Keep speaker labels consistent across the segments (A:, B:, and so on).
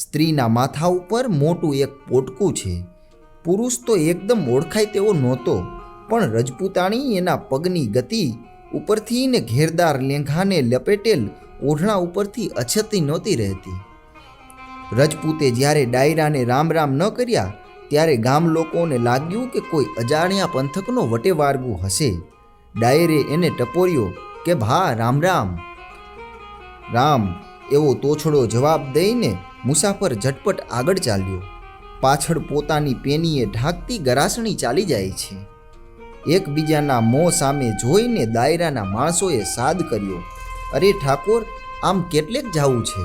A: સ્ત્રીના માથા ઉપર મોટું એક પોટકું છે. પુરુષ તો એકદમ ઓળખાય તેવો નહોતો, પણ રજપૂતાણી એના પગની ગતિ ઉપરથી ને ઘેરદાર લેંઘાને લપેટેલ ઓઢણા ઉપરથી અછતી નહોતી રહેતી. રજપૂતે જ્યારે ડાયરાને રામ રામ ન કર્યા ત્યારે ગામ લોકોને લાગ્યું કે કોઈ અજાણ્યા પંથકનો વટેવારગું હશે. ડાયરે એને ટપોર્યો કે ભા રામ રામ. રામ એવો તોછડો જવાબ દઈને મુસાફર ઝટપટ આગળ ચાલ્યો. પાછળ પોતાની પેનીએ ઢાંકતી ગરાસણી ચાલી જાય છે. એકબીજાના મોં સામે જોઈને દાયરાના માણસોએ સાદ કર્યો, અરે ઠાકોર, આમ કેટલેક જાવું છે?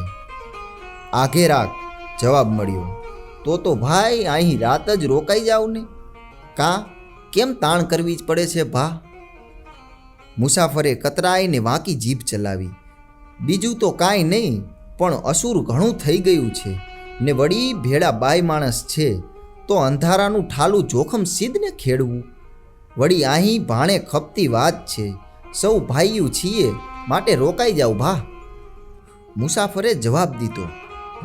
A: આઘે રાખ, જવાબ મળ્યો. તો ભાઈ અહીં રાત જ રોકાઈ જાવ ને. કેમ તાણ કરવી જ પડે છે ભા? મુસાફરે કતરાઈને વાંકી જીભ ચલાવી. બીજું તો કાંઈ નહીં, પણ અસુર ઘણું થઈ ગયું છે ને વળી ભેળા બાય માણસ છે, તો અંધારાનું ઠાલું જોખમ સીધને ખેડવું. વળી અહીં ભાણે ખપતી વાત છે, સૌ ભાઈઓ છીએ, માટે રોકાઈ જાવ ભા. મુસાફરે જવાબ દીધો,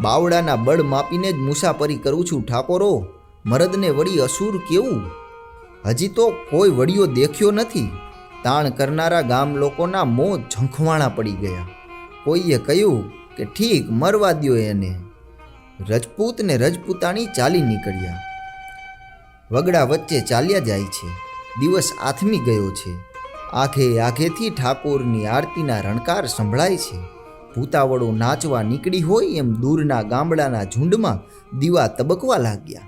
A: બાવડાના બળ માપીને જ મુસાફરી કરું છું ઠાકોરો. મરદને વળી અસુર કેવું? હજી તો કોઈ વડીયો દેખ્યો નથી. તાણ કરનારા ગામ લોકોના મોં ઝંખવાણા પડી ગયા. કોઈએ કહ્યું કે ઠીક, મરવા દ્યો એને. રજપૂત ને રજપૂતાણી ચાલી નીકળ્યા. વગડા વચ્ચે ચાલ્યા જાય છે. દિવસ આથમી ગયો છે. આઘેથી ઠાકોરની આરતીના રણકાર સંભળાય છે. ભૂતાવળો નાચવા નીકળી હોય એમ દૂરના ગામડાના ઝૂંડમાં દીવા તબકવા લાગ્યા.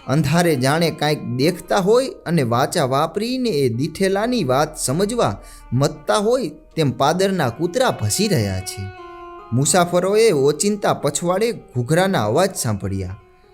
A: અંધારે જાણે કાંઈક દેખતા હોય અને વાચા વાપરીને એ દીઠેલાની વાત સમજવા મતતા હોય તેમ પાદરના કૂતરા ભસી રહ્યા છે. મુસાફરોએ ઓચિંતા પછવાડે ઘૂઘરાના અવાજ સાંભળ્યા.